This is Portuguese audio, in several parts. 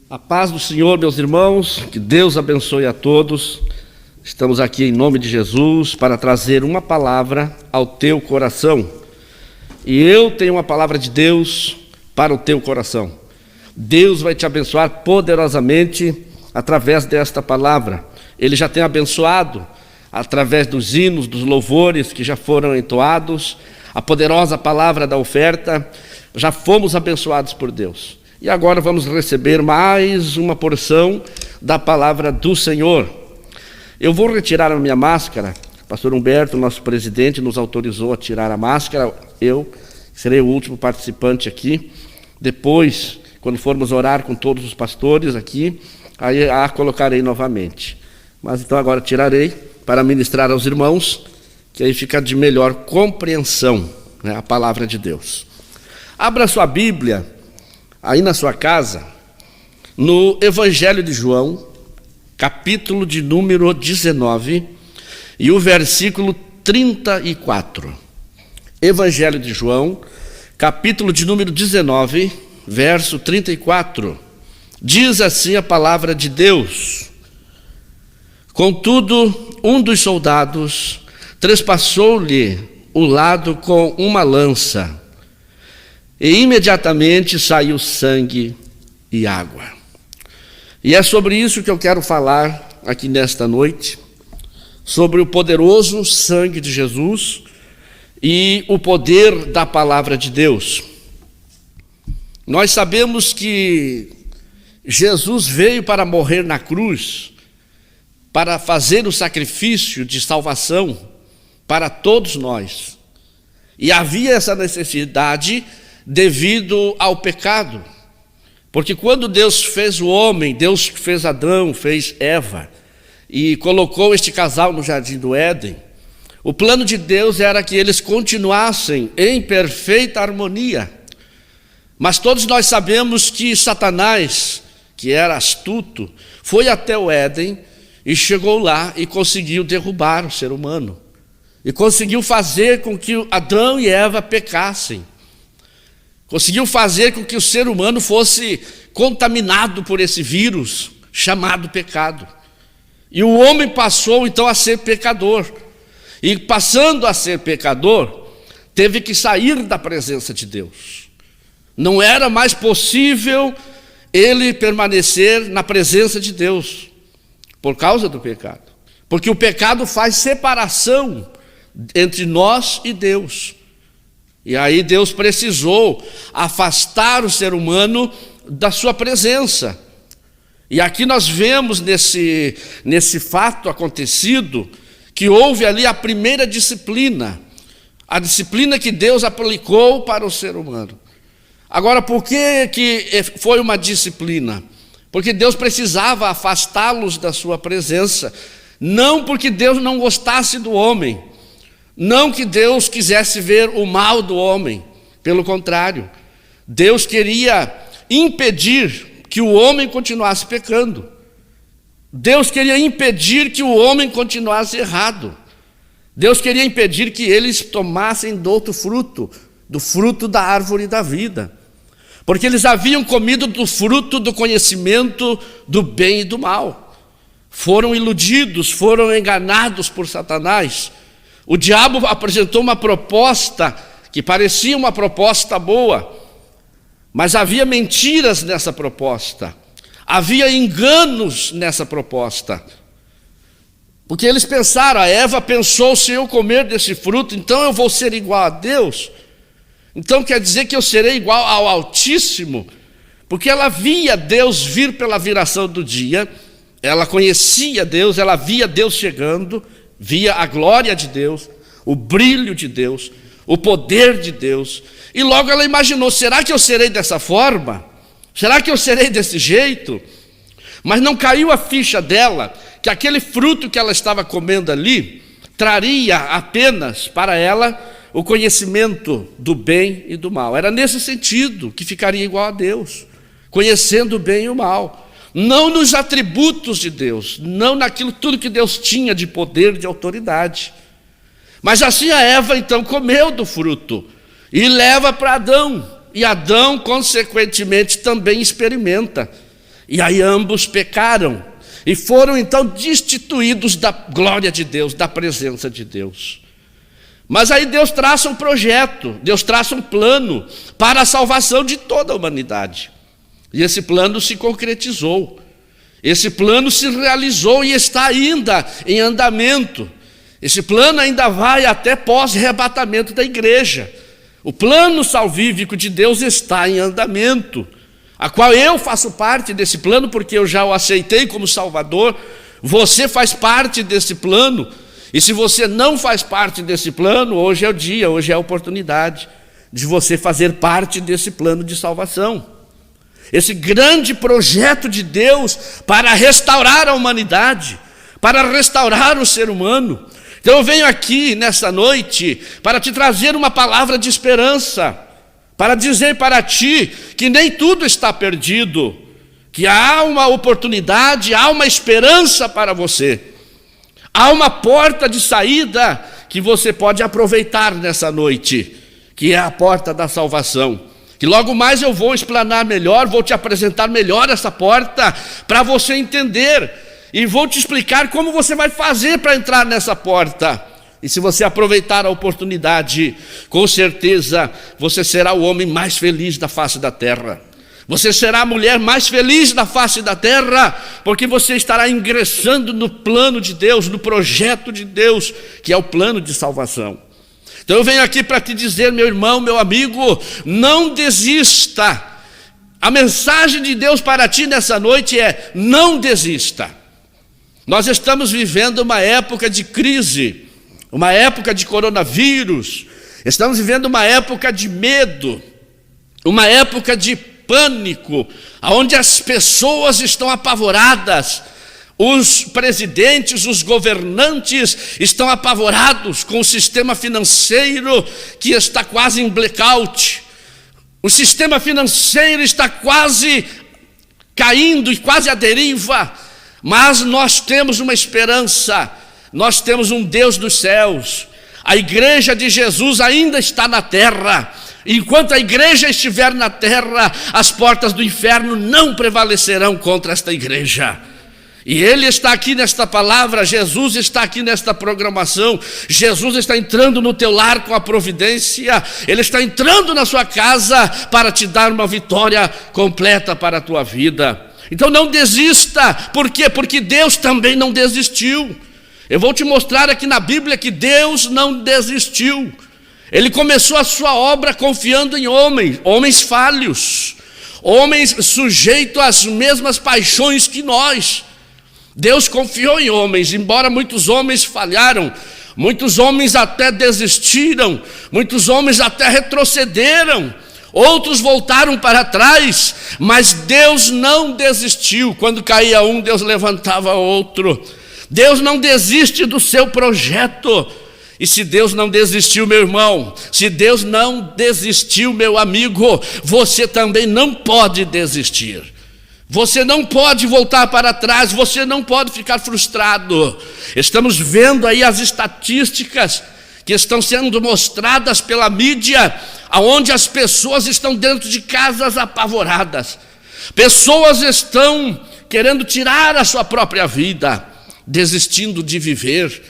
A paz do Senhor, meus irmãos, que Deus abençoe a todos. Estamos aqui em nome de Jesus para trazer uma palavra ao teu coração. E eu tenho uma palavra de Deus para o teu coração. Deus vai te abençoar poderosamente através desta palavra. Ele já tem abençoado através dos hinos, dos louvores que já foram entoados, a poderosa palavra da oferta. Já fomos abençoados por Deus. E agora vamos receber mais uma porção da palavra do Senhor. Eu vou retirar a minha máscara. O pastor Humberto, nosso presidente, nos autorizou a tirar a máscara. Eu serei o último participante aqui. Depois, quando formos orar com todos os pastores aqui, aí a colocarei novamente. Mas então agora tirarei para ministrar aos irmãos, que aí fica de melhor compreensão, né, a palavra de Deus. Abra sua Bíblia aí na sua casa, no Evangelho de João, capítulo de número 19, e o versículo 34. Evangelho de João, capítulo de número 19, verso 34. Diz assim a palavra de Deus: Contudo, um dos soldados trespassou-lhe o lado com uma lança, e imediatamente saiu sangue e água. E é sobre isso que eu quero falar aqui nesta noite, sobre o poderoso sangue de Jesus e o poder da palavra de Deus. Nós sabemos que Jesus veio para morrer na cruz, para fazer o sacrifício de salvação para todos nós. E havia essa necessidade devido ao pecado, porque quando Deus fez o homem, Deus fez Adão, fez Eva, e colocou este casal no jardim do Éden, o plano de Deus era que eles continuassem em perfeita harmonia. Mas todos nós sabemos que Satanás, que era astuto, foi até o Éden e chegou lá e conseguiu derrubar o ser humano, e conseguiu fazer com que Adão e Eva pecassem. Conseguiu fazer com que o ser humano fosse contaminado por esse vírus chamado pecado. E o homem passou então a ser pecador. E passando a ser pecador, teve que sair da presença de Deus. Não era mais possível ele permanecer na presença de Deus por causa do pecado. Porque o pecado faz separação entre nós e Deus. E aí Deus precisou afastar o ser humano da sua presença. E aqui nós vemos nesse fato acontecido, que houve ali a primeira disciplina, a disciplina que Deus aplicou para o ser humano. Agora, por que foi uma disciplina? Porque Deus precisava afastá-los da sua presença, não porque Deus não gostasse do homem, não que Deus quisesse ver o mal do homem, pelo contrário, Deus queria impedir que o homem continuasse pecando. Deus queria impedir que o homem continuasse errado. Deus queria impedir que eles tomassem do outro fruto, do fruto da árvore da vida. Porque eles haviam comido do fruto do conhecimento do bem e do mal. Foram iludidos, foram enganados por Satanás. O diabo apresentou uma proposta que parecia uma proposta boa, mas havia mentiras nessa proposta, havia enganos nessa proposta. Porque eles pensaram, a Eva pensou, se eu comer desse fruto, então eu vou ser igual a Deus. Então quer dizer que eu serei igual ao Altíssimo, porque ela via Deus vir pela viração do dia, ela conhecia Deus, ela via Deus chegando, via a glória de Deus, o brilho de Deus, o poder de Deus, e logo ela imaginou, será que eu serei dessa forma? Será que eu serei desse jeito? Mas não caiu a ficha dela, que aquele fruto que ela estava comendo ali, traria apenas para ela o conhecimento do bem e do mal. Era nesse sentido que ficaria igual a Deus, conhecendo o bem e o mal. Não nos atributos de Deus, não naquilo tudo que Deus tinha de poder, de autoridade. Mas assim a Eva então comeu do fruto e leva para Adão. E Adão, consequentemente, também experimenta. E aí ambos pecaram e foram então destituídos da glória de Deus, da presença de Deus. Mas aí Deus traça um projeto, Deus traça um plano para a salvação de toda a humanidade. E esse plano se concretizou, esse plano se realizou e está ainda em andamento. Esse plano ainda vai até pós-arrebatamento da igreja. O plano salvífico de Deus está em andamento, a qual eu faço parte desse plano, porque eu já o aceitei como Salvador. Você faz parte desse plano, e se você não faz parte desse plano, hoje é o dia, hoje é a oportunidade de você fazer parte desse plano de salvação. Esse grande projeto de Deus para restaurar a humanidade, para restaurar o ser humano. Então eu venho aqui nessa noite para te trazer uma palavra de esperança, para dizer para ti que nem tudo está perdido, que há uma oportunidade, há uma esperança para você. Há uma porta de saída que você pode aproveitar nessa noite, que é a porta da salvação. Que logo mais eu vou explanar melhor, vou te apresentar melhor essa porta para você entender. E vou te explicar como você vai fazer para entrar nessa porta. E se você aproveitar a oportunidade, com certeza você será o homem mais feliz da face da terra. Você será a mulher mais feliz da face da terra, porque você estará ingressando no plano de Deus, no projeto de Deus, que é o plano de salvação. Então eu venho aqui para te dizer, meu irmão, meu amigo, não desista. A mensagem de Deus para ti nessa noite é: não desista. Nós estamos vivendo uma época de crise, uma época de coronavírus, estamos vivendo uma época de medo, uma época de pânico, onde as pessoas estão apavoradas. Os presidentes, os governantes estão apavorados com o sistema financeiro que está quase em blackout. O sistema financeiro está quase caindo e quase à deriva. Mas nós temos uma esperança, nós temos um Deus dos céus. A igreja de Jesus ainda está na terra. Enquanto a igreja estiver na terra, as portas do inferno não prevalecerão contra esta igreja. E Ele está aqui nesta palavra, Jesus está aqui nesta programação, Jesus está entrando no teu lar com a providência, Ele está entrando na sua casa para te dar uma vitória completa para a tua vida. Então não desista. Por quê? Porque Deus também não desistiu. Eu vou te mostrar aqui na Bíblia que Deus não desistiu. Ele começou a sua obra confiando em homens falhos, homens sujeitos às mesmas paixões que nós. Deus confiou em homens, embora muitos homens falharam, muitos homens até desistiram, muitos homens até retrocederam, outros voltaram para trás, mas Deus não desistiu. Quando caía um, Deus levantava outro. Deus não desiste do seu projeto. E se Deus não desistiu, meu irmão, se Deus não desistiu, meu amigo, você também não pode desistir. Você não pode voltar para trás, você não pode ficar frustrado. Estamos vendo aí as estatísticas que estão sendo mostradas pela mídia, aonde as pessoas estão dentro de casas apavoradas. Pessoas estão querendo tirar a sua própria vida, desistindo de viver.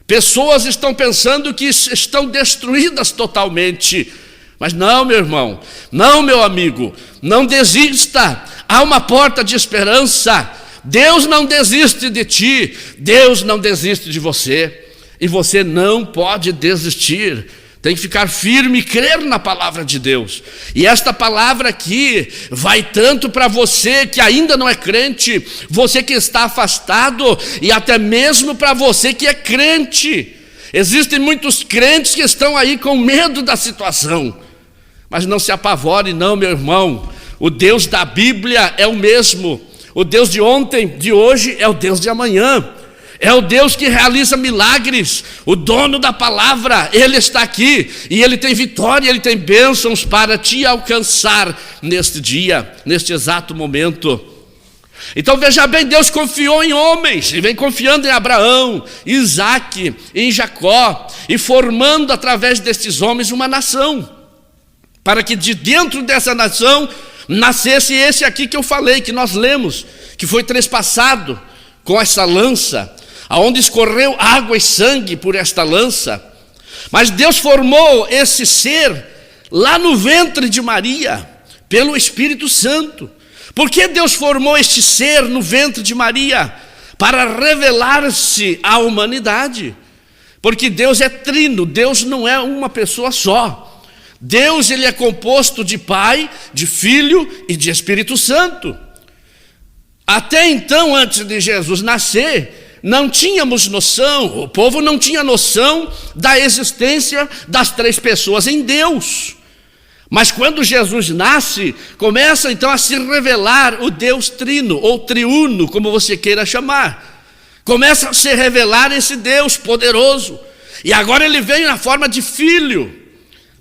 Pessoas estão pensando que estão destruídas totalmente. Mas não, meu irmão, não, meu amigo, não desista. Há uma porta de esperança. Deus não desiste de ti, Deus não desiste de você. E você não pode desistir. Tem que ficar firme e crer na palavra de Deus. E esta palavra aqui vai tanto para você que ainda não é crente, você que está afastado, e até mesmo para você que é crente. Existem muitos crentes que estão aí com medo da situação. Mas não se apavore não, meu irmão. O Deus da Bíblia é o mesmo. O Deus de ontem, de hoje, é o Deus de amanhã. É o Deus que realiza milagres. O dono da palavra, Ele está aqui. E Ele tem vitória, Ele tem bênçãos para te alcançar neste dia, neste exato momento. Então veja bem, Deus confiou em homens, e vem confiando em Abraão, Isaque, em Jacó, e formando através destes homens uma nação, para que de dentro dessa nação nascesse esse aqui que eu falei, que nós lemos, que foi trespassado com essa lança, aonde escorreu água e sangue por esta lança. Mas Deus formou esse ser lá no ventre de Maria, pelo Espírito Santo. Por que Deus formou este ser no ventre de Maria? Para revelar-se à humanidade. Porque Deus é trino, Deus não é uma pessoa só. Deus, ele é composto de Pai, de Filho e de Espírito Santo. Até então, antes de Jesus nascer, não tínhamos noção, o povo não tinha noção da existência das três pessoas em Deus. Mas quando Jesus nasce, começa então a se revelar o Deus trino, ou triuno, como você queira chamar. Começa a se revelar esse Deus poderoso. E agora ele veio na forma de filho,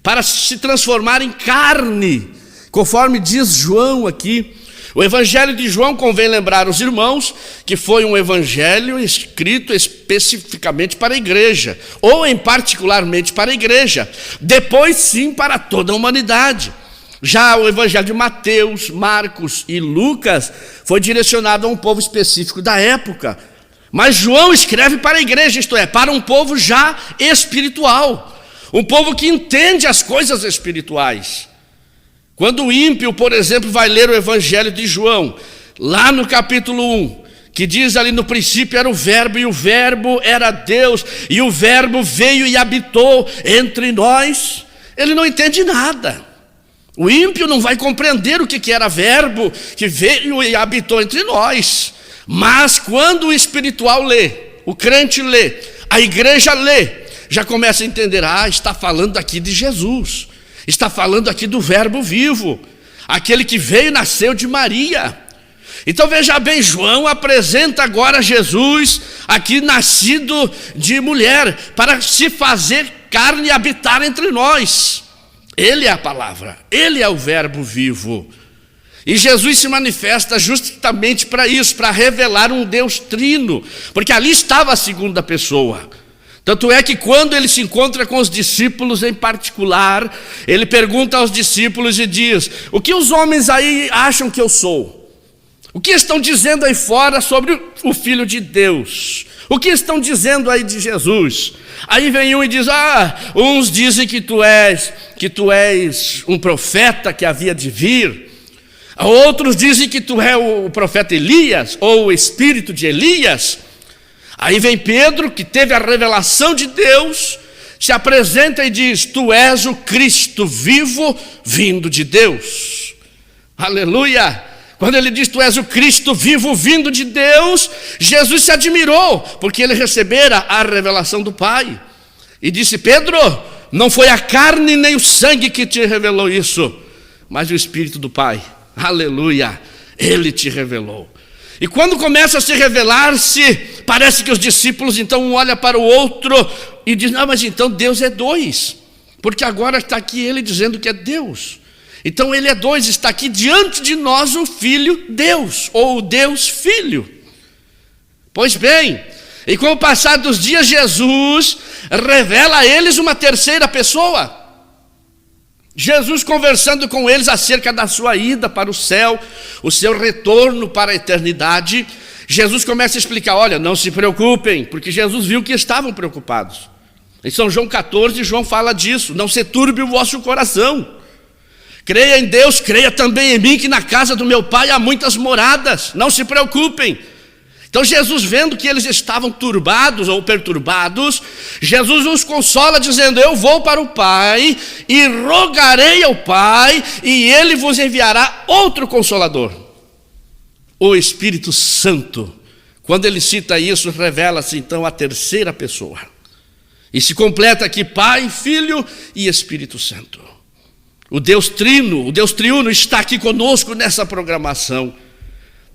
para se transformar em carne, conforme diz João aqui. O evangelho de João, convém lembrar os irmãos, que foi um evangelho escrito especificamente para a igreja, ou em particularmente para a igreja, depois sim para toda a humanidade. Já o evangelho de Mateus, Marcos e Lucas foi direcionado a um povo específico da época, mas João escreve para a igreja, isto é, para um povo já espiritual, um povo que entende as coisas espirituais. Quando o ímpio, por exemplo, vai ler o evangelho de João, lá no capítulo 1, que diz ali: no princípio era o verbo, e o verbo era Deus, e o verbo veio e habitou entre nós, ele não entende nada. O ímpio não vai compreender o que era verbo, que veio e habitou entre nós. Mas quando o espiritual lê, o crente lê, a igreja lê, já começa a entender: está falando aqui de Jesus, está falando aqui do verbo vivo, aquele que veio e nasceu de Maria. Então veja bem, João apresenta agora Jesus aqui nascido de mulher, para se fazer carne e habitar entre nós. Ele é a palavra, ele é o verbo vivo. E Jesus se manifesta justamente para isso, para revelar um Deus trino, porque ali estava a segunda pessoa. Tanto é que quando ele se encontra com os discípulos em particular, ele pergunta aos discípulos e diz: o que os homens aí acham que eu sou? O que estão dizendo aí fora sobre o Filho de Deus? O que estão dizendo aí de Jesus? Aí vem um e diz: uns dizem que tu és um profeta que havia de vir. Outros dizem que tu és o profeta Elias, ou o espírito de Elias. Aí vem Pedro, que teve a revelação de Deus, se apresenta e diz: tu és o Cristo vivo vindo de Deus. Aleluia! Quando ele diz: tu és o Cristo vivo vindo de Deus, Jesus se admirou, porque ele recebera a revelação do Pai. E disse: Pedro, não foi a carne nem o sangue que te revelou isso, mas o Espírito do Pai. Aleluia! Ele te revelou. E quando começa a se revelar-se, parece que os discípulos então um olha para o outro e diz: não, mas então Deus é dois, porque agora está aqui ele dizendo que é Deus. Então ele é dois, está aqui diante de nós o Filho Deus, ou o Deus Filho. Pois bem, e com o passar dos dias, Jesus revela a eles uma terceira pessoa. Jesus conversando com eles acerca da sua ida para o céu, o seu retorno para a eternidade, Jesus começa a explicar: olha, não se preocupem, porque Jesus viu que estavam preocupados. Em São João 14, João fala disso: não se turbe o vosso coração. Creia em Deus, creia também em mim, que na casa do meu Pai há muitas moradas, não se preocupem. Então Jesus, vendo que eles estavam turbados ou perturbados, Jesus os consola dizendo: eu vou para o Pai e rogarei ao Pai, e Ele vos enviará outro Consolador, o Espírito Santo. Quando ele cita isso, revela-se então a terceira pessoa. E se completa aqui Pai, Filho e Espírito Santo. O Deus trino, o Deus triuno está aqui conosco nessa programação.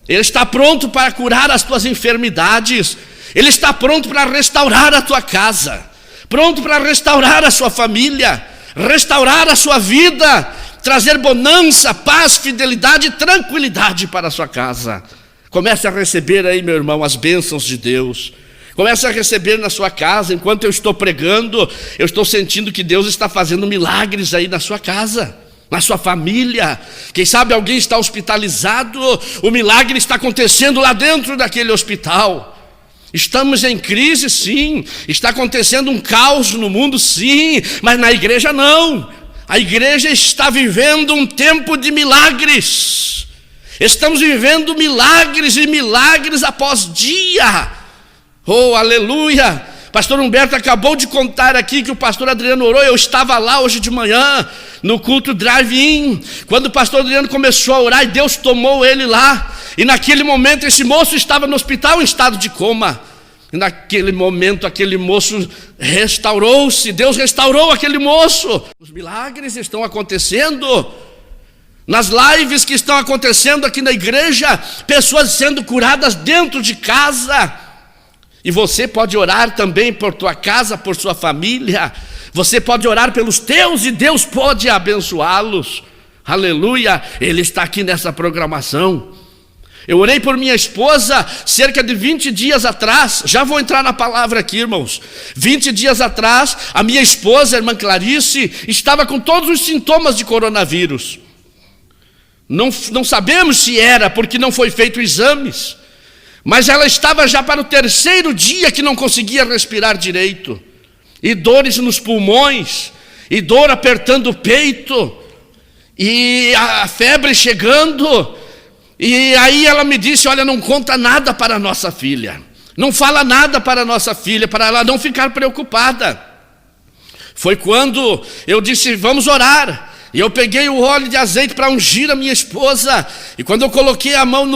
Ele está pronto para curar as tuas enfermidades. Ele está pronto para restaurar a tua casa, pronto para restaurar a sua família, restaurar a sua vida, trazer bonança, paz, fidelidade e tranquilidade para a sua casa. Comece a receber aí, meu irmão, as bênçãos de Deus. Comece a receber na sua casa. Enquanto eu estou pregando, eu estou sentindo que Deus está fazendo milagres aí na sua casa. na sua família. Quem sabe alguém está hospitalizado, o milagre está acontecendo lá dentro daquele hospital. Estamos em crise, sim, está acontecendo um caos no mundo, sim, mas na igreja não. A igreja está vivendo um tempo de milagres. Estamos vivendo milagres e milagres após dia. Oh, aleluia! Pastor Humberto acabou de contar aqui que o pastor Adriano orou. Eu estava lá hoje de manhã, no culto drive-in, quando o pastor Adriano começou a orar e Deus tomou ele lá. E naquele momento esse moço estava no hospital em estado de coma. E naquele momento aquele moço restaurou-se. Deus restaurou aquele moço. Os milagres estão acontecendo. Nas lives que estão acontecendo aqui na igreja, pessoas sendo curadas dentro de casa. E você pode orar também por tua casa, por sua família. Você pode orar pelos teus e Deus pode abençoá-los. Aleluia, Ele está aqui nessa programação. Eu orei por minha esposa cerca de 20 dias atrás. Já vou entrar na palavra aqui, irmãos. 20 dias atrás, a minha esposa, a irmã Clarice, estava com todos os sintomas de coronavírus. Não sabemos se era, porque não foi feito exames. Mas ela estava já para o 3º dia que não conseguia respirar direito. E dores nos pulmões, e dor apertando o peito, e a febre chegando. E aí ela me disse: olha, não conta nada para a nossa filha. Não fala nada para a nossa filha, para ela não ficar preocupada. Foi quando eu disse: vamos orar. E eu peguei o óleo de azeite para ungir a minha esposa. E quando eu coloquei a mão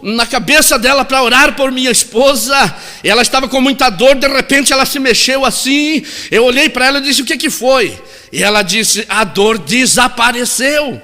na cabeça dela para orar por minha esposa, ela estava com muita dor, de repente ela se mexeu assim. Eu olhei para ela e disse: o que foi? E ela disse: a dor desapareceu.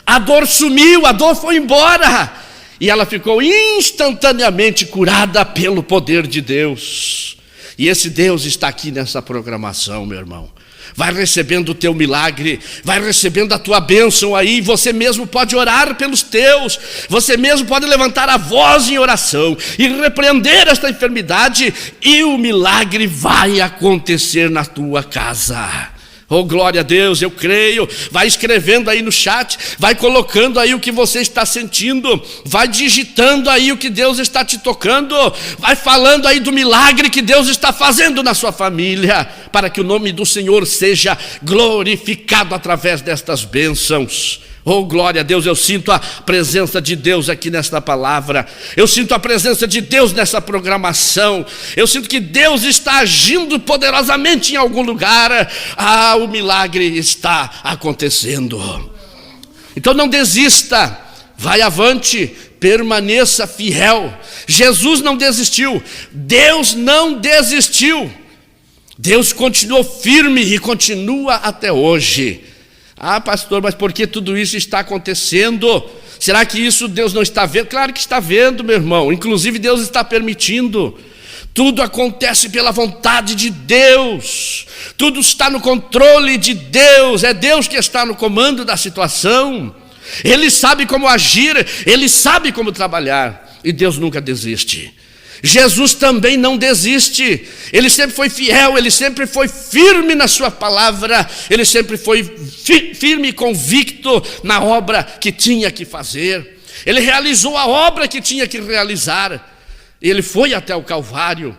A dor sumiu, a dor foi embora. E ela ficou instantaneamente curada pelo poder de Deus. E esse Deus está aqui nessa programação, meu irmão. Vai recebendo o teu milagre, vai recebendo a tua bênção aí. Você mesmo pode orar pelos teus, você mesmo pode levantar a voz em oração e repreender esta enfermidade, e o milagre vai acontecer na tua casa. Oh, glória a Deus, eu creio. Vai escrevendo aí no chat, vai colocando aí o que você está sentindo, vai digitando aí o que Deus está te tocando, vai falando aí do milagre que Deus está fazendo na sua família, para que o nome do Senhor seja glorificado através destas bênçãos. Oh, glória a Deus, eu sinto a presença de Deus aqui nesta palavra. Eu sinto a presença de Deus nessa programação. Eu sinto que Deus está agindo poderosamente em algum lugar. Ah, o milagre está acontecendo. Então não desista, vai avante, permaneça fiel. Jesus não desistiu, Deus não desistiu. Deus continuou firme e continua até hoje. Ah, pastor, mas por que tudo isso está acontecendo? Será que isso Deus não está vendo? Claro que está vendo, meu irmão. Inclusive Deus está permitindo. Tudo acontece pela vontade de Deus. Tudo está no controle de Deus. É Deus que está no comando da situação. Ele sabe como agir, Ele sabe como trabalhar. E Deus nunca desiste. Jesus também não desiste. Ele sempre foi fiel, ele sempre foi firme na sua palavra, ele sempre foi firme e convicto na obra que tinha que fazer. Ele realizou a obra que tinha que realizar. Ele foi até o Calvário.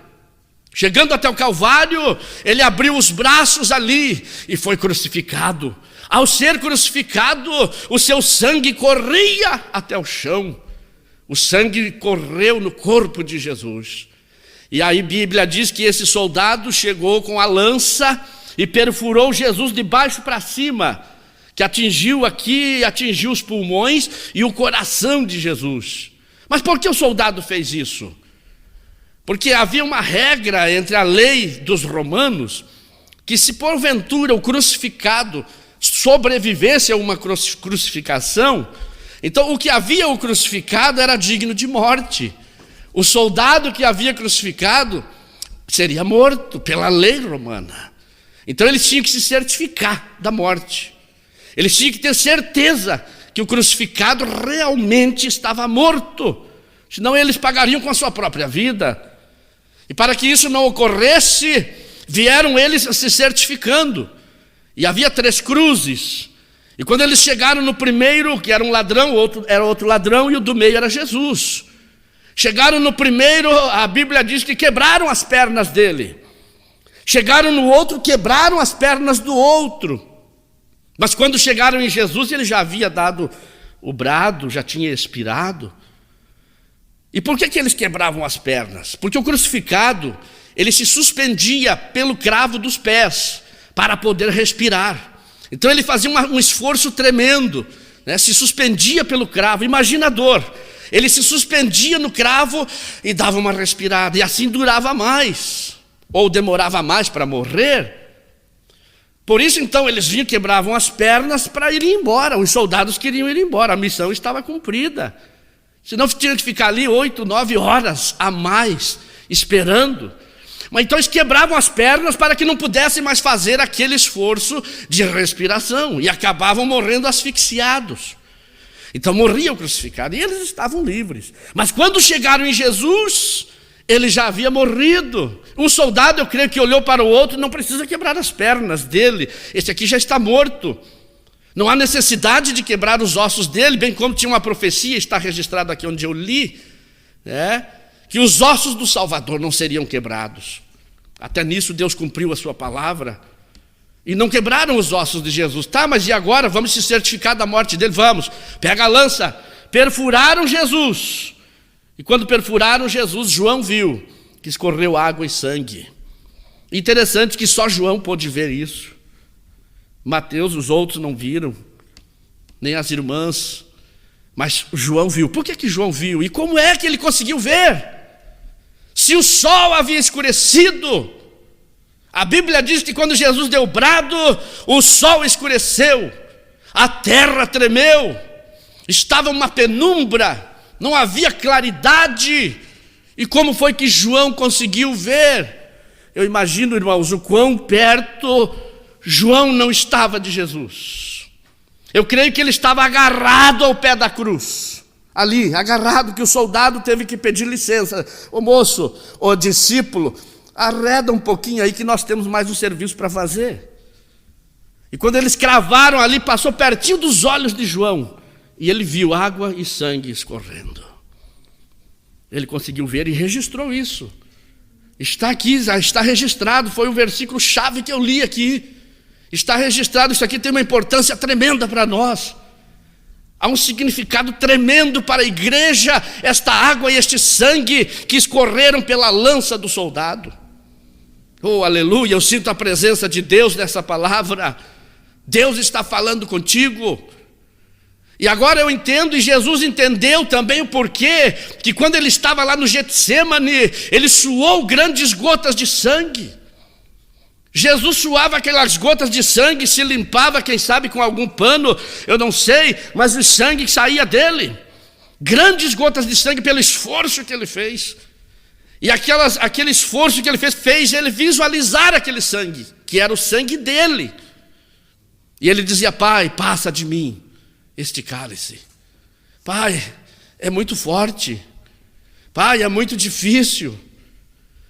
Chegando até o Calvário, ele abriu os braços ali e foi crucificado. Ao ser crucificado, o seu sangue corria até o chão. O sangue correu no corpo de Jesus. E aí a Bíblia diz que esse soldado chegou com a lança e perfurou Jesus de baixo para cima, que atingiu aqui, atingiu os pulmões e o coração de Jesus. Mas por que o soldado fez isso? Porque havia uma regra entre a lei dos romanos, que se porventura o crucificado sobrevivesse a uma crucificação, então o que havia o crucificado era digno de morte. O soldado que havia crucificado seria morto pela lei romana. Então eles tinham que se certificar da morte. Eles tinham que ter certeza que o crucificado realmente estava morto. Senão eles pagariam com a sua própria vida. E para que isso não ocorresse, vieram eles se certificando. E havia 3 cruzes. E quando eles chegaram no primeiro, que era um ladrão, o outro era outro ladrão, e o do meio era Jesus. Chegaram no primeiro, a Bíblia diz que quebraram as pernas dele. Chegaram no outro, quebraram as pernas do outro. Mas quando chegaram em Jesus, ele já havia dado o brado, já tinha expirado. E por que eles quebravam as pernas? Porque o crucificado, ele se suspendia pelo cravo dos pés para poder respirar. Então ele fazia um esforço tremendo, né? Se suspendia pelo cravo, imagina a dor. Ele se suspendia no cravo e dava uma respirada, e assim durava mais, ou demorava mais para morrer. Por isso então eles vinham, quebravam as pernas para ir embora. Os soldados queriam ir embora, a missão estava cumprida. Senão tinham que ficar ali 8, 9 horas a mais, esperando. Mas então eles quebravam as pernas para que não pudessem mais fazer aquele esforço de respiração, e acabavam morrendo asfixiados. Então morria o crucificado, e eles estavam livres. Mas quando chegaram em Jesus, ele já havia morrido. Um soldado, eu creio que olhou para o outro, não precisa quebrar as pernas dele, esse aqui já está morto. Não há necessidade de quebrar os ossos dele, bem como tinha uma profecia, está registrado aqui onde eu li, né? Que os ossos do Salvador não seriam quebrados. Até nisso Deus cumpriu a sua palavra. E não quebraram os ossos de Jesus. Tá, mas e agora? Vamos se certificar da morte dele? Vamos. Pega a lança. Perfuraram Jesus. E quando perfuraram Jesus, João viu que escorreu água e sangue. Interessante que só João pôde ver isso. Mateus, os outros não viram, nem as irmãs. Mas João viu. Por que João viu? E como é que ele conseguiu ver? Se o sol havia escurecido, a Bíblia diz que quando Jesus deu brado, o sol escureceu, a terra tremeu, estava uma penumbra, não havia claridade. E como foi que João conseguiu ver? Eu imagino, irmãos, o quão perto João não estava de Jesus. Eu creio que ele estava agarrado ao pé da cruz. Ali, agarrado, que o soldado teve que pedir licença. Ô moço, ô discípulo, arreda um pouquinho aí que nós temos mais um serviço para fazer. E quando eles cravaram ali, passou pertinho dos olhos de João, e ele viu água e sangue escorrendo. Ele conseguiu ver e registrou isso. Está aqui, está registrado, foi o versículo chave que eu li aqui. Está registrado, isso aqui tem uma importância tremenda para nós. Há um significado tremendo para a igreja, esta água e este sangue que escorreram pela lança do soldado. Oh, aleluia, eu sinto a presença de Deus nessa palavra. Deus está falando contigo. E agora eu entendo, e Jesus entendeu também o porquê, que quando ele estava lá no Getsêmani, ele suou grandes gotas de sangue. Jesus suava aquelas gotas de sangue, se limpava, quem sabe com algum pano, eu não sei, mas o sangue saía dele. Grandes gotas de sangue pelo esforço que ele fez. E aquele esforço que ele fez ele visualizar aquele sangue, que era o sangue dele. E ele dizia: Pai, passa de mim este cálice. Pai, é muito forte. Pai, é muito difícil.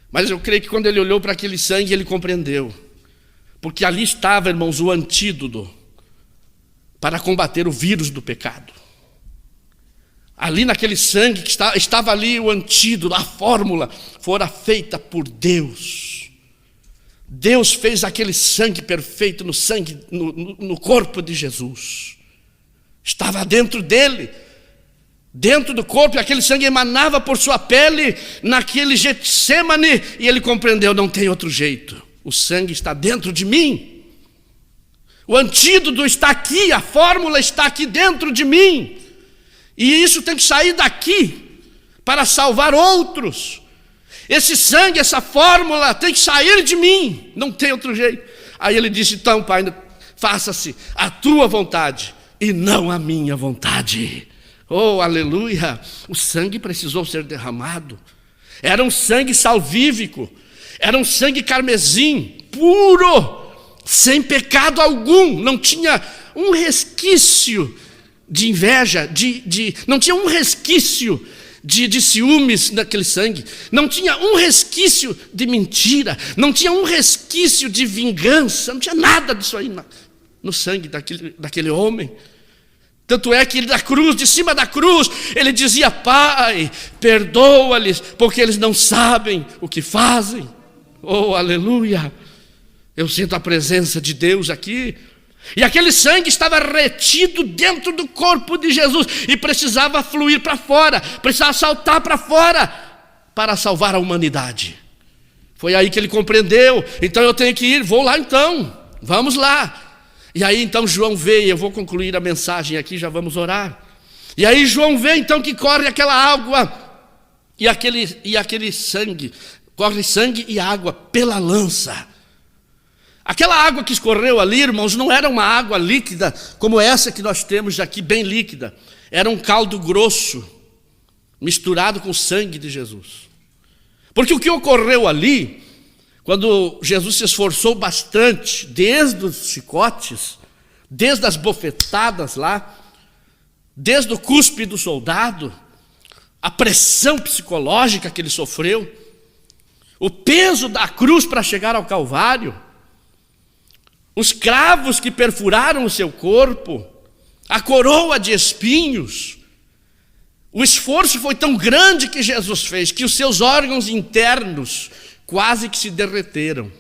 Mas eu creio que quando ele olhou para aquele sangue, ele compreendeu. Porque ali estava, irmãos, o antídoto para combater o vírus do pecado. Ali naquele sangue que estava ali o antídoto, a fórmula fora feita por Deus. Deus fez aquele sangue perfeito no corpo de Jesus. Estava dentro dele. Dentro do corpo, e aquele sangue emanava por sua pele, naquele Getsêmani, e ele compreendeu: não tem outro jeito, o sangue está dentro de mim, o antídoto está aqui, a fórmula está aqui dentro de mim, e isso tem que sair daqui, para salvar outros. Esse sangue, essa fórmula tem que sair de mim, não tem outro jeito. Aí ele disse: então, Pai, faça-se a tua vontade, e não a minha vontade. Oh, aleluia, o sangue precisou ser derramado. Era um sangue salvífico, era um sangue carmesim, puro, sem pecado algum. Não tinha um resquício de inveja, não tinha um resquício de ciúmes naquele sangue. Não tinha um resquício de mentira, não tinha um resquício de vingança, não tinha nada disso aí no sangue daquele homem. Tanto é que da cruz, de cima da cruz, ele dizia: Pai, perdoa-lhes, porque eles não sabem o que fazem. Oh, aleluia! Eu sinto a presença de Deus aqui. E aquele sangue estava retido dentro do corpo de Jesus e precisava fluir para fora, precisava saltar para fora para salvar a humanidade. Foi aí que ele compreendeu: então eu tenho que ir, vou lá então, vamos lá. E aí então João vê, eu vou concluir a mensagem aqui, já vamos orar. E aí João vê então que corre aquela água e aquele sangue, corre sangue e água pela lança. Aquela água que escorreu ali, irmãos, não era uma água líquida como essa que nós temos aqui, bem líquida. Era um caldo grosso, misturado com o sangue de Jesus. Porque o que ocorreu ali, quando Jesus se esforçou bastante, desde os chicotes, desde as bofetadas lá, desde o cuspe do soldado, a pressão psicológica que ele sofreu, o peso da cruz para chegar ao Calvário, os cravos que perfuraram o seu corpo, a coroa de espinhos, o esforço foi tão grande que Jesus fez, que os seus órgãos internos quase que se derreteram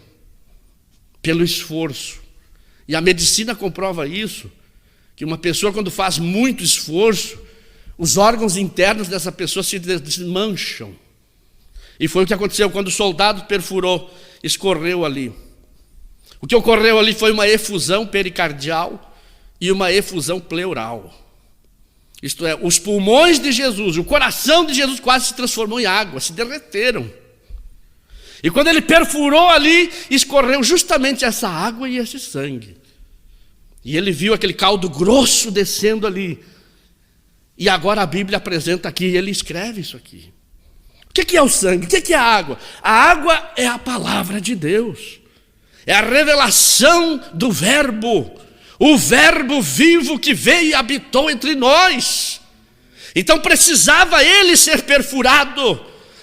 pelo esforço. E a medicina comprova isso, que uma pessoa quando faz muito esforço, os órgãos internos dessa pessoa se desmancham. E foi o que aconteceu quando o soldado perfurou, escorreu ali. O que ocorreu ali foi uma efusão pericardial e uma efusão pleural. Isto é, os pulmões de Jesus, o coração de Jesus quase se transformou em água, se derreteram. E quando ele perfurou ali, escorreu justamente essa água e esse sangue. E ele viu aquele caldo grosso descendo ali. E agora a Bíblia apresenta aqui, ele escreve isso aqui. O que é o sangue? O que é a água? A água é a palavra de Deus. É a revelação do Verbo, o Verbo vivo que veio e habitou entre nós. Então precisava ele ser perfurado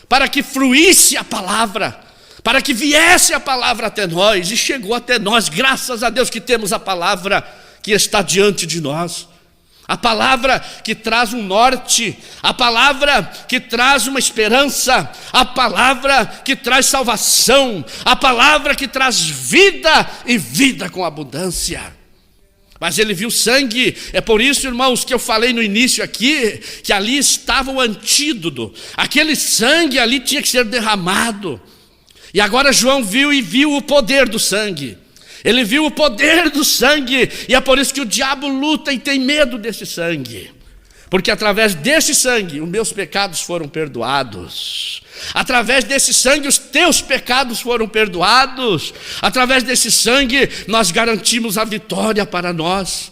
para que fluísse a palavra, para que viesse a palavra até nós, e chegou até nós, graças a Deus que temos a palavra que está diante de nós. A palavra que traz um norte, a palavra que traz uma esperança, a palavra que traz salvação, a palavra que traz vida e vida com abundância. Mas ele viu sangue, é por isso, irmãos, que eu falei no início aqui, que ali estava o antídoto, aquele sangue ali tinha que ser derramado. E agora João viu o poder do sangue. Ele viu o poder do sangue, e é por isso que o diabo luta e tem medo desse sangue. Porque através desse sangue, os meus pecados foram perdoados. Através desse sangue, os teus pecados foram perdoados. Através desse sangue, nós garantimos a vitória para nós.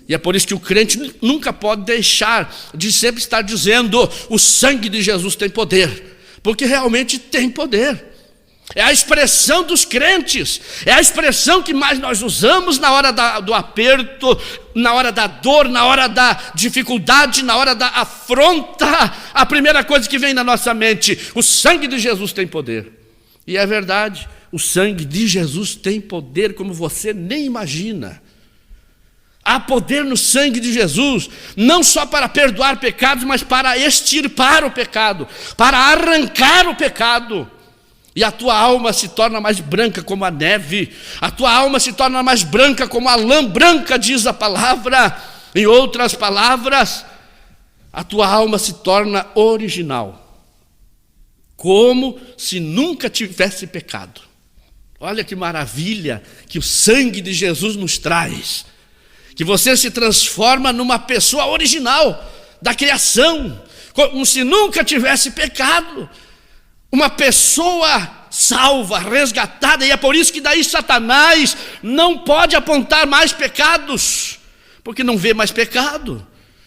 E é por isso que o crente nunca pode deixar de sempre estar dizendo: o sangue de Jesus tem poder. Porque realmente tem poder. É a expressão dos crentes, é a expressão que mais nós usamos na hora do aperto, na hora da dor, na hora da dificuldade, na hora da afronta. A primeira coisa que vem na nossa mente: o sangue de Jesus tem poder. E é verdade, o sangue de Jesus tem poder como você nem imagina. Há poder no sangue de Jesus, não só para perdoar pecados, mas para extirpar o pecado, para arrancar o pecado. E a tua alma se torna mais branca como a neve, a tua alma se torna mais branca como a lã branca, diz a palavra. Em outras palavras, a tua alma se torna original, como se nunca tivesse pecado. Olha que maravilha que o sangue de Jesus nos traz, que você se transforma numa pessoa original da criação, como se nunca tivesse pecado. Uma pessoa salva, resgatada, e é por isso que daí Satanás não pode apontar mais pecados, porque não vê mais pecado.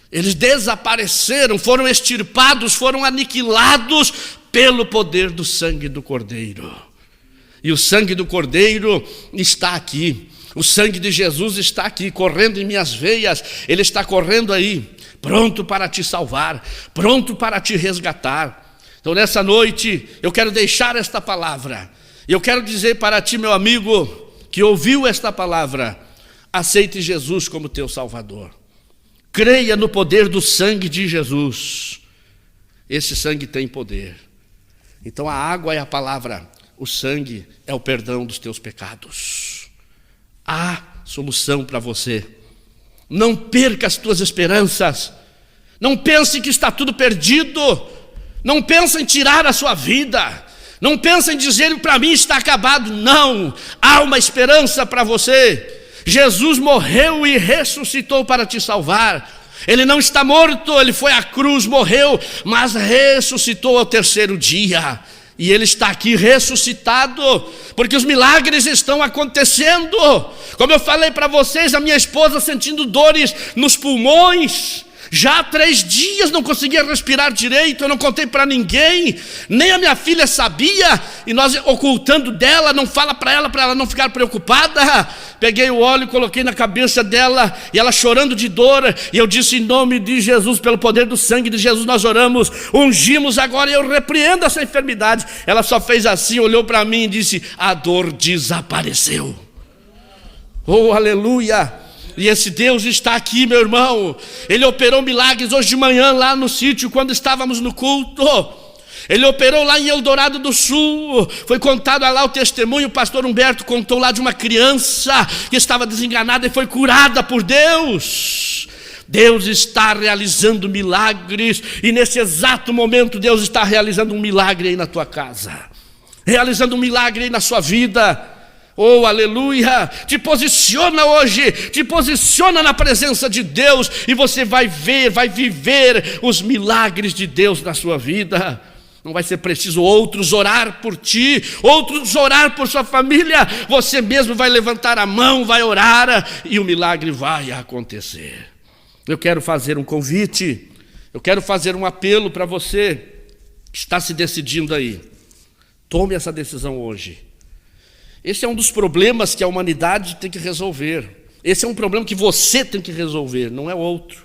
Eles desapareceram, foram extirpados, foram aniquilados pelo poder do sangue do Cordeiro. E o sangue do Cordeiro está aqui, o sangue de Jesus está aqui, correndo em minhas veias, ele está correndo aí, pronto para te salvar, pronto para te resgatar. Então nessa noite eu quero deixar esta palavra, e eu quero dizer para ti, meu amigo, que ouviu esta palavra: Aceite Jesus como teu Salvador. Creia no poder do sangue de Jesus. Esse sangue tem poder. Então a água é a palavra, o sangue é o perdão dos teus pecados. Há solução para você. Não perca as tuas esperanças. Não pense que está tudo perdido. Não pense em tirar a sua vida. Não pense em dizer para mim está acabado. Não, há uma esperança para você. Jesus morreu e ressuscitou para te salvar. Ele não está morto, ele foi à cruz, morreu, mas ressuscitou ao terceiro dia. E ele está aqui ressuscitado, porque os milagres estão acontecendo. Como eu falei para vocês, a minha esposa sentindo dores nos pulmões. Já há 3 dias não conseguia respirar direito, eu não contei para ninguém, nem a minha filha sabia, e nós ocultando dela, não fala para ela não ficar preocupada. Peguei o óleo, coloquei na cabeça dela, e ela chorando de dor, e eu disse: em nome de Jesus, pelo poder do sangue de Jesus nós oramos, ungimos agora e eu repreendo essa enfermidade. Ela só fez assim, olhou para mim e disse: a dor desapareceu. Oh, aleluia! E esse Deus está aqui, meu irmão. Ele operou milagres hoje de manhã lá no sítio, quando estávamos no culto. Ele operou lá em Eldorado do Sul. Foi contado lá o testemunho. O pastor Humberto contou lá de uma criança que estava desenganada e foi curada por Deus. Deus está realizando milagres. E nesse exato momento Deus está realizando um milagre aí na tua casa, realizando um milagre aí na sua vida. Oh, aleluia! Te posiciona hoje, te posiciona na presença de Deus, e você vai ver, vai viver os milagres de Deus na sua vida. Não vai ser preciso outros orar por ti, outros orar por sua família. Você mesmo vai levantar a mão, vai orar, e o milagre vai acontecer. Eu quero fazer um convite, eu quero fazer um apelo para você que está se decidindo aí. Tome essa decisão hoje. Esse é um dos problemas que a humanidade tem que resolver. Esse é um problema que você tem que resolver, não é outro.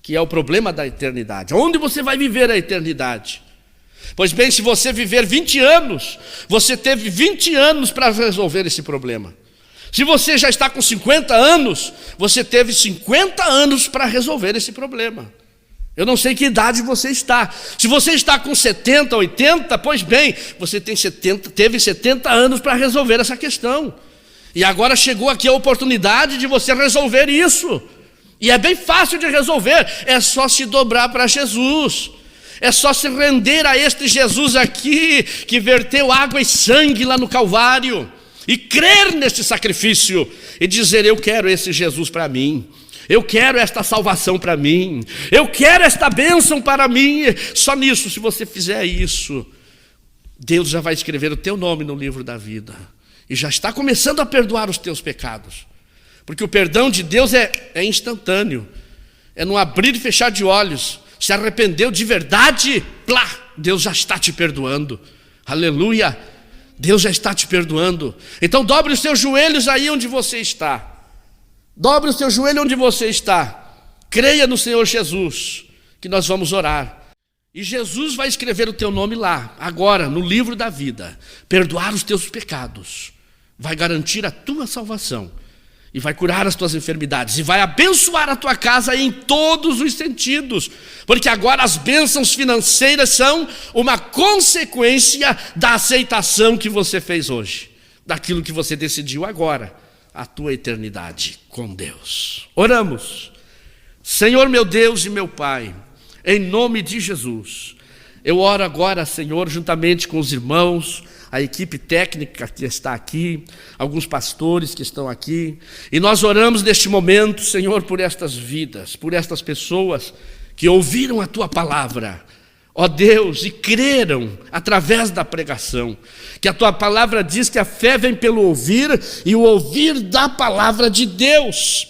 Que é o problema da eternidade. Onde você vai viver a eternidade? Pois bem, se você viver 20 anos, você teve 20 anos para resolver esse problema. Se você já está com 50 anos, você teve 50 anos para resolver esse problema. Eu não sei que idade você está. Se você está com 70, 80, pois bem, você teve 70 anos para resolver essa questão. E agora chegou aqui a oportunidade de você resolver isso. E é bem fácil de resolver, é só se dobrar para Jesus. É só se render a este Jesus aqui, que verteu água e sangue lá no Calvário. E crer neste sacrifício e dizer: eu quero esse Jesus para mim. Eu quero esta salvação para mim. Eu quero esta bênção para mim. Só nisso, se você fizer isso, Deus já vai escrever o teu nome no livro da vida. E já está começando a perdoar os teus pecados. Porque o perdão de Deus é instantâneo. É no abrir e fechar de olhos. Se arrependeu de verdade, plá, Deus já está te perdoando. Aleluia. Deus já está te perdoando. Então dobre os teus joelhos aí onde você está. Dobre o seu joelho onde você está. Creia no Senhor Jesus, que nós vamos orar. E Jesus vai escrever o teu nome lá, agora, no livro da vida. Perdoar os teus pecados. Vai garantir a tua salvação. E vai curar as tuas enfermidades. E vai abençoar a tua casa em todos os sentidos. Porque agora as bênçãos financeiras são uma consequência da aceitação que você fez hoje. Daquilo que você decidiu agora. A tua eternidade com Deus. Oramos. Senhor meu Deus e meu Pai, em nome de Jesus, eu oro agora, Senhor, juntamente com os irmãos, a equipe técnica que está aqui, alguns pastores que estão aqui, e nós oramos neste momento, Senhor, por estas vidas, por estas pessoas que ouviram a tua palavra, ó Deus, e creram através da pregação, que a tua palavra diz que a fé vem pelo ouvir, e o ouvir da palavra de Deus.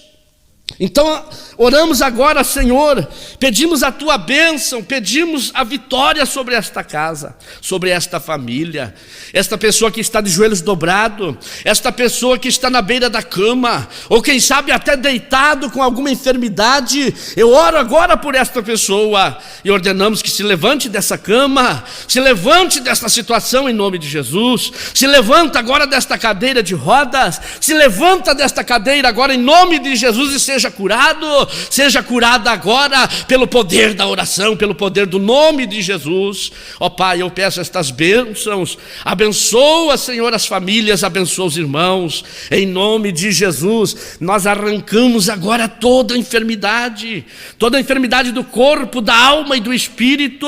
Então, oramos agora, Senhor, pedimos a Tua bênção, pedimos a vitória sobre esta casa, sobre esta família, esta pessoa que está de joelhos dobrados, esta pessoa que está na beira da cama, ou quem sabe até deitado com alguma enfermidade. Eu oro agora por esta pessoa e ordenamos que se levante dessa cama, se levante desta situação em nome de Jesus, se levanta agora desta cadeira de rodas, se levanta desta cadeira agora em nome de Jesus e seja curado, seja curado agora pelo poder da oração, pelo poder do nome de Jesus. Ó Pai, eu peço estas bênçãos, abençoa, Senhor, as famílias, abençoa os irmãos, em nome de Jesus. Nós arrancamos agora toda a enfermidade do corpo, da alma e do espírito,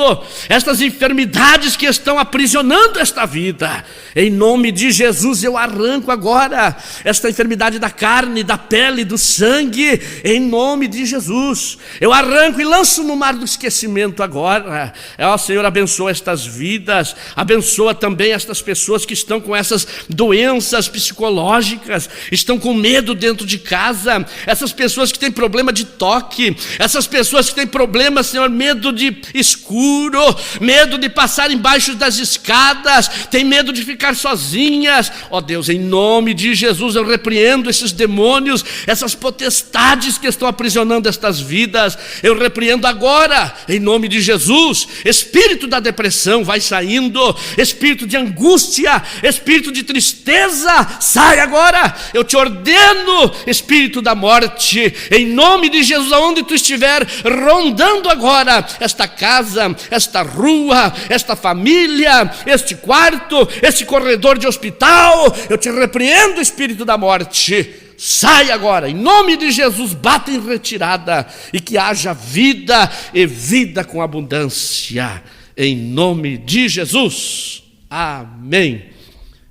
estas enfermidades que estão aprisionando esta vida, em nome de Jesus eu arranco agora esta enfermidade da carne, da pele, do sangue, em nome de Jesus, eu arranco e lanço no mar do esquecimento agora. Ó Senhor, abençoa estas vidas, abençoa também estas pessoas que estão com essas doenças psicológicas, estão com medo dentro de casa, essas pessoas que têm problema de toque, essas pessoas que têm problema, Senhor, medo de escuro, medo de passar embaixo das escadas, tem medo de ficar sozinhas. Ó Deus, em nome de Jesus eu repreendo esses demônios, essas potestades que estão aprisionando estas vidas, eu repreendo agora, em nome de Jesus. Espírito da depressão vai saindo, espírito de angústia, espírito de tristeza, sai agora, eu te ordeno, espírito da morte, em nome de Jesus, aonde tu estiver rondando agora esta casa, esta rua, esta família, este quarto, este corredor de hospital, eu te repreendo, espírito da morte. Sai agora, em nome de Jesus, bata em retirada e que haja vida e vida com abundância, em nome de Jesus. Amém.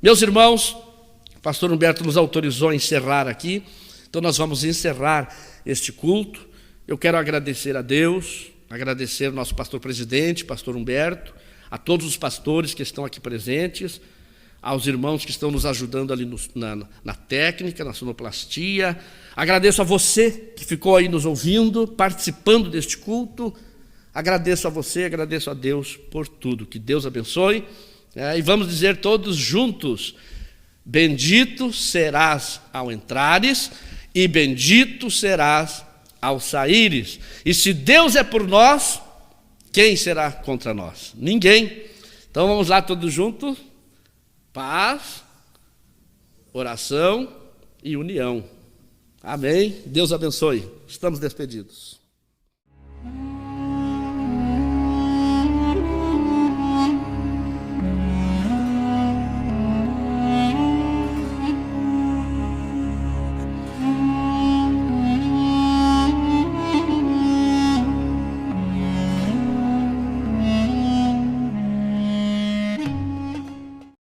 Meus irmãos, o pastor Humberto nos autorizou a encerrar aqui, então nós vamos encerrar este culto. Eu quero agradecer a Deus, agradecer ao nosso pastor presidente, pastor Humberto, a todos os pastores que estão aqui presentes, aos irmãos que estão nos ajudando ali na técnica, na sonoplastia. Agradeço a você que ficou aí nos ouvindo, participando deste culto. Agradeço a você, agradeço a Deus por tudo. Que Deus abençoe. E vamos dizer todos juntos: bendito serás ao entrares e bendito serás ao saíres. E se Deus é por nós, quem será contra nós? Ninguém. Então vamos lá todos juntos. Paz, oração e união. Amém. Deus abençoe. Estamos despedidos.